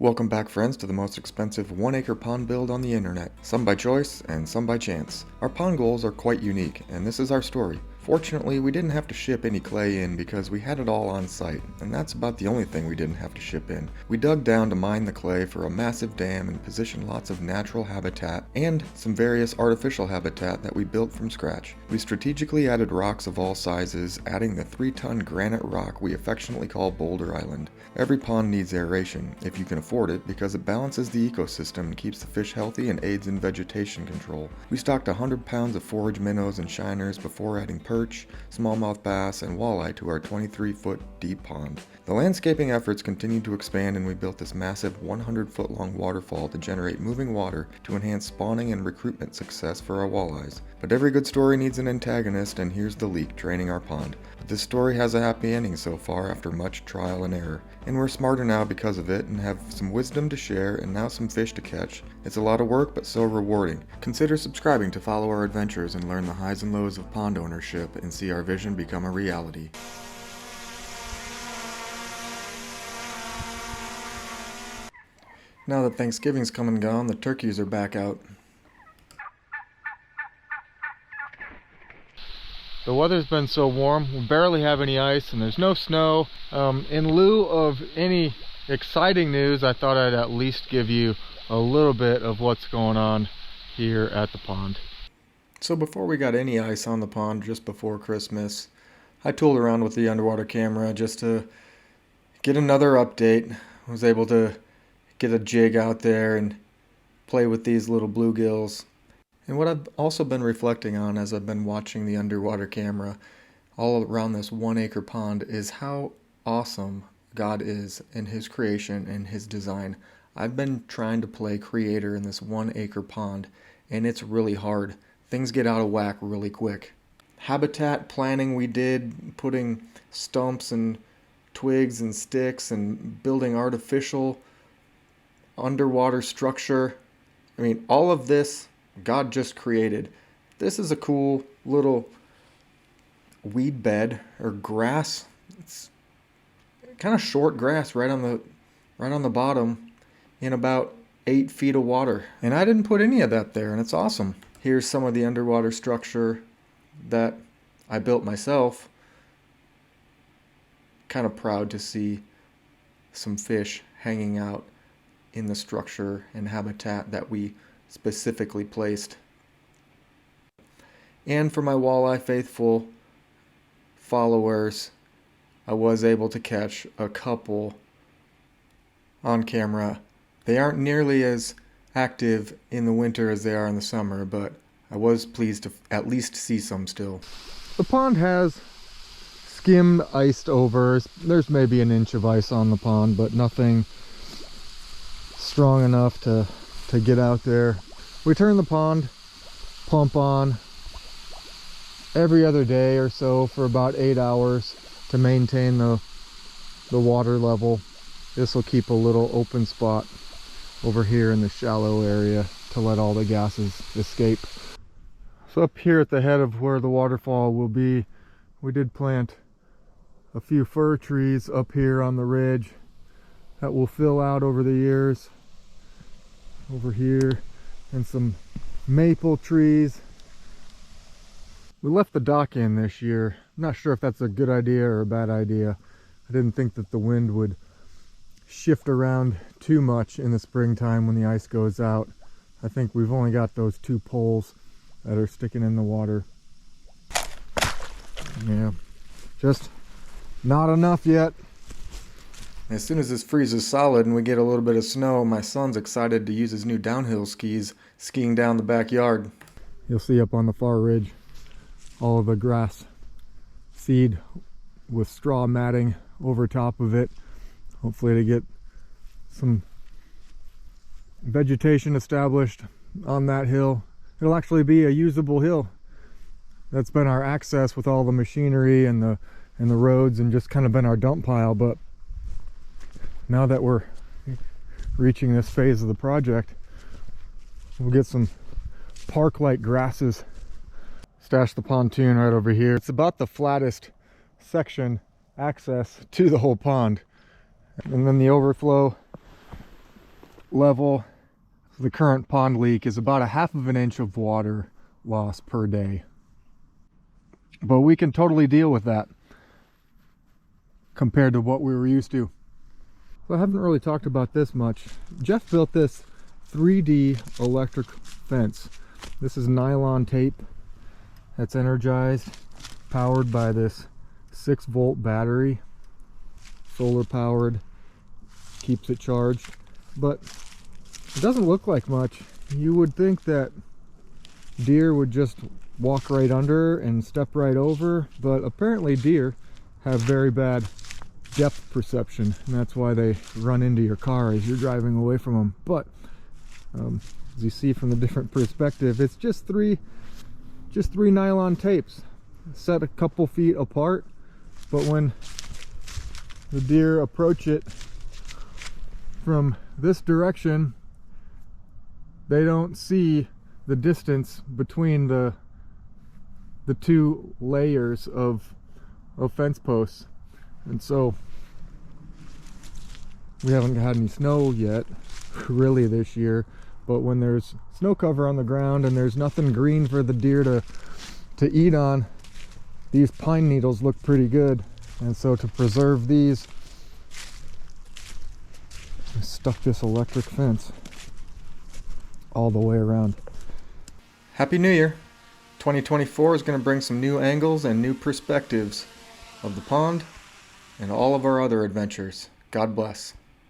Welcome back, friends, to the most expensive 1-acre pond build on the internet. Some by choice and some by chance. Our pond goals are quite unique, and this is our story. Fortunately, we didn't have to ship any clay in because we had it all on site, and that's about the only thing we didn't have to ship in. We dug down to mine the clay for a massive dam and position lots of natural habitat and some various artificial habitat that we built from scratch. We strategically added rocks of all sizes, adding the 3-ton granite rock we affectionately call Boulder Island. Every pond needs aeration, if you can afford it, because it balances the ecosystem and keeps the fish healthy and aids in vegetation control. We stocked 100 pounds of forage minnows and shiners before adding perch, smallmouth bass, and walleye to our 23-foot deep pond. The landscaping efforts continued to expand, and we built this massive 100-foot long waterfall to generate moving water to enhance spawning and recruitment success for our walleyes. But every good story needs an antagonist, and here's the leak draining our pond. But this story has a happy ending so far after much trial and error. And we're smarter now because of it and have some wisdom to share and now some fish to catch. It's a lot of work, but so rewarding. Consider subscribing to follow our adventures and learn the highs and lows of pond ownership and see our vision become a reality. Now that Thanksgiving's come and gone, the turkeys are back out. The weather's been so warm, we barely have any ice and there's no snow. In lieu of any exciting news, I thought I'd at least give you a little bit of what's going on here at the pond. So before we got any ice on the pond just before Christmas, I tooled around with the underwater camera just to get another update. I was able to get a jig out there and play with these little bluegills. And what I've also been reflecting on as I've been watching the underwater camera all around this 1-acre pond is how awesome God is in His creation and His design. I've been trying to play creator in this 1-acre pond, and it's really hard. Things get out of whack really quick. Habitat planning we did, putting stumps and twigs and sticks and building artificial underwater structure. I mean, all of this God just created. This is a cool little weed bed or grass. It's kind of short grass right on the bottom in about 8 feet of water. And I didn't put any of that there, and it's awesome. Here's some of the underwater structure that I built myself. Kind of proud to see some fish hanging out in the structure and habitat that we specifically placed. And for my walleye faithful followers, I was able to catch a couple on camera. They aren't nearly as active in the winter as they are in the summer, but I was pleased to at least see some still. The pond has skimmed iced over. There's maybe an inch of ice on the pond, but nothing strong enough to get out there. We turn the pond pump on every other day or so for about 8 hours to maintain the water level. This will keep a little open spot over here in the shallow area to let all the gases escape. So up here at the head of where the waterfall will be, we did plant a few fir trees up here on the ridge that will fill out over the years. Over here, and some maple trees. We left the dock in this year. I'm not sure if that's a good idea or a bad idea. I didn't think that the wind would shift around too much in the springtime when the ice goes out. I think we've only got those 2 poles that are sticking in the water. Yeah, just not enough yet. As soon as this freezes solid and we get a little bit of snow, my son's excited to use his new downhill skis skiing down the backyard. You'll see up on the far ridge all of the grass seed with straw matting over top of it, hopefully to get some vegetation established on that hill. It'll actually be a usable hill. That's been our access with all the machinery and the roads, and just kind of been our dump pile. But now that we're reaching this phase of the project, we'll get some park-like grasses. Stash the pontoon right over here. It's about the flattest section access to the whole pond. And then the overflow level, the current pond leak is about 1/2 inch of water loss per day. But we can totally deal with that compared to what we were used to. So I haven't really talked about this much. Jeff built this 3D electric fence. This is nylon tape that's energized, powered by this 6-volt battery, solar powered, keeps it charged, but it doesn't look like much. You would think that deer would just walk right under and step right over, but apparently deer have very bad depth perception, and that's why they run into your car as you're driving away from them. But as you see from the different perspective, it's just three nylon tapes set a couple feet apart, but when the deer approach it from this direction, they don't see the distance between the two layers of fence posts. And so we haven't had any snow yet really this year, but when there's snow cover on the ground and there's nothing green for the deer to eat on, these pine needles look pretty good. And so to preserve these, I stuck this electric fence all the way around. Happy New Year! 2024 is going to bring some new angles and new perspectives of the pond and all of our other adventures. God bless.